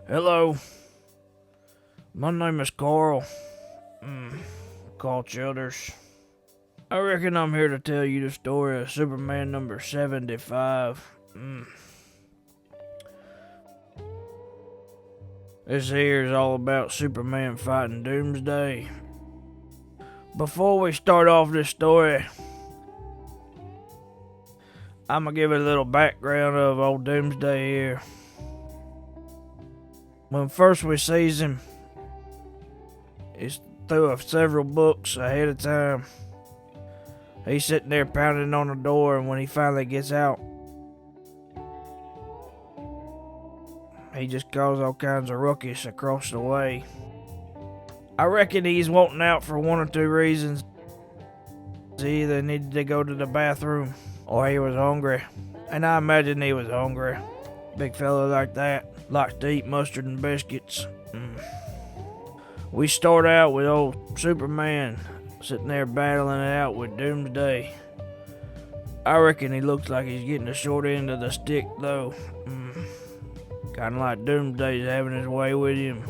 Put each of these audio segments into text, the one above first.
Hello, my name is Karl. Karl Childers. I reckon I'm here to tell you the story of Superman number 75. This here is all about Superman fighting Doomsday. Before we start off this story, I'm gonna give it a little background of old Doomsday here. When first we sees him, it's through several books ahead of time. He's sitting there pounding on the door, and when he finally gets out, he just caused all kinds of ruckus across the way. I reckon he's wanting out for one or two reasons. He either needed to go to the bathroom, or he was hungry. And I imagine he was hungry. Big fella like that likes to eat mustard and biscuits. We start out with old Superman sitting there battling it out with Doomsday. I reckon he looks like he's getting the short end of the stick, though. Kinda like Doomsday's having his way with him.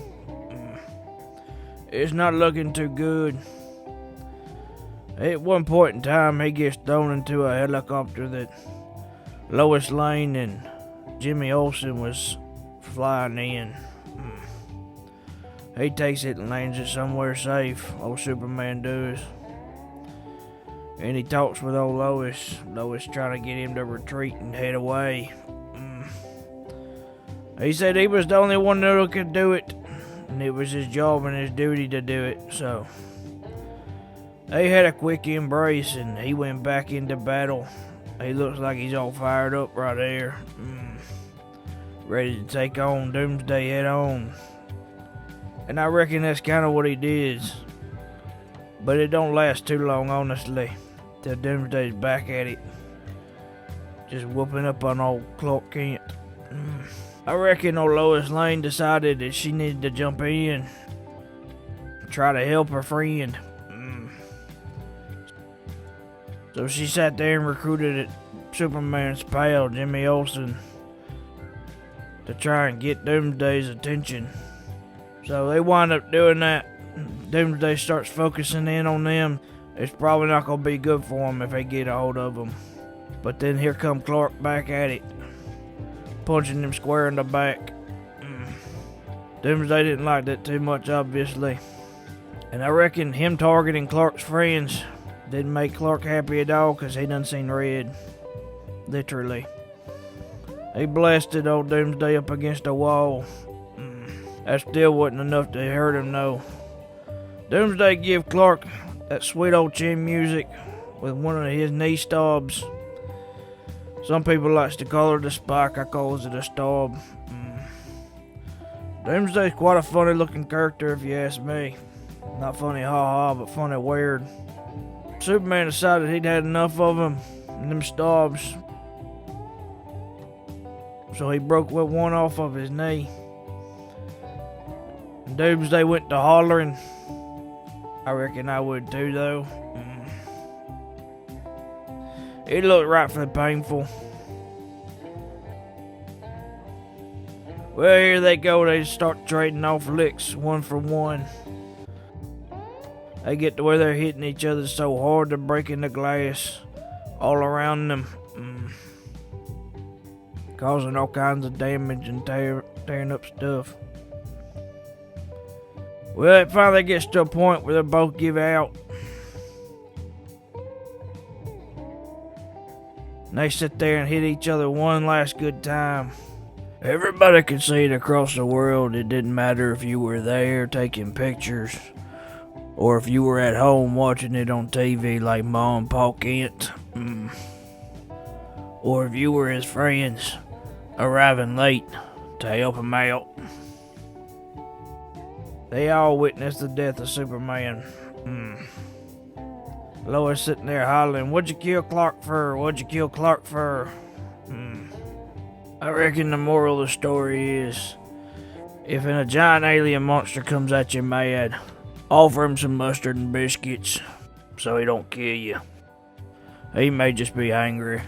It's not looking too good. At one point in time, he gets thrown into a helicopter that Lois Lane and Jimmy Olsen was flying in. He takes it and lands it somewhere safe, old Superman does. And he talks with old Lois. Lois trying to get him to retreat and head away. He said he was the only one that could do it, and it was his job and his duty to do it, so they had a quick embrace and he went back into battle. He looks like he's all fired up right there. Ready to take on Doomsday head on. And I reckon that's kind of what he did. But it don't last too long, honestly, till Doomsday's back at it, just whooping up on old Clark Kent. I reckon old Lois Lane decided that she needed to jump in and try to help her friend. So she sat there and recruited Superman's pal, Jimmy Olsen, to try and get Doomsday's attention. So they wind up doing that. Doomsday starts focusing in on them. It's probably not going to be good for them if they get a hold of them. But then here come Clark back at it, punching him square in the back. Doomsday didn't like that too much, obviously. And I reckon him targeting Clark's friends didn't make Clark happy at all, because he done seen red. Literally. He blasted old Doomsday up against a wall. That still wasn't enough to hurt him, though. Doomsday give Clark that sweet old chin music with one of his knee stabs. Some people likes to call her the spike, I calls it a stab. Doomsday's quite a funny looking character if you ask me. Not funny ha-ha, but funny weird. Superman decided he'd had enough of him and them stabs, so he broke one off of his knee. Doomsday went to hollering. I reckon I would too, though. It looked rightfully painful. Well, here they go. They start trading off licks, one for one. They get to where they're hitting each other so hard they're breaking the glass all around them, causing all kinds of damage and tearing up stuff. Well, it finally gets to a point where they both give out. And they sit there and hit each other one last good time. Everybody could see it across the world. It didn't matter if you were there taking pictures, or if you were at home watching it on TV like Ma and Pa Kent. Or if you were his friends, arriving late to help him out. They all witnessed the death of Superman. Lois sitting there hollering, "What'd you kill Clark for? What'd you kill Clark for?" I reckon the moral of the story is, if a giant alien monster comes at you mad, offer him some mustard and biscuits so he don't kill you. He may just be angry.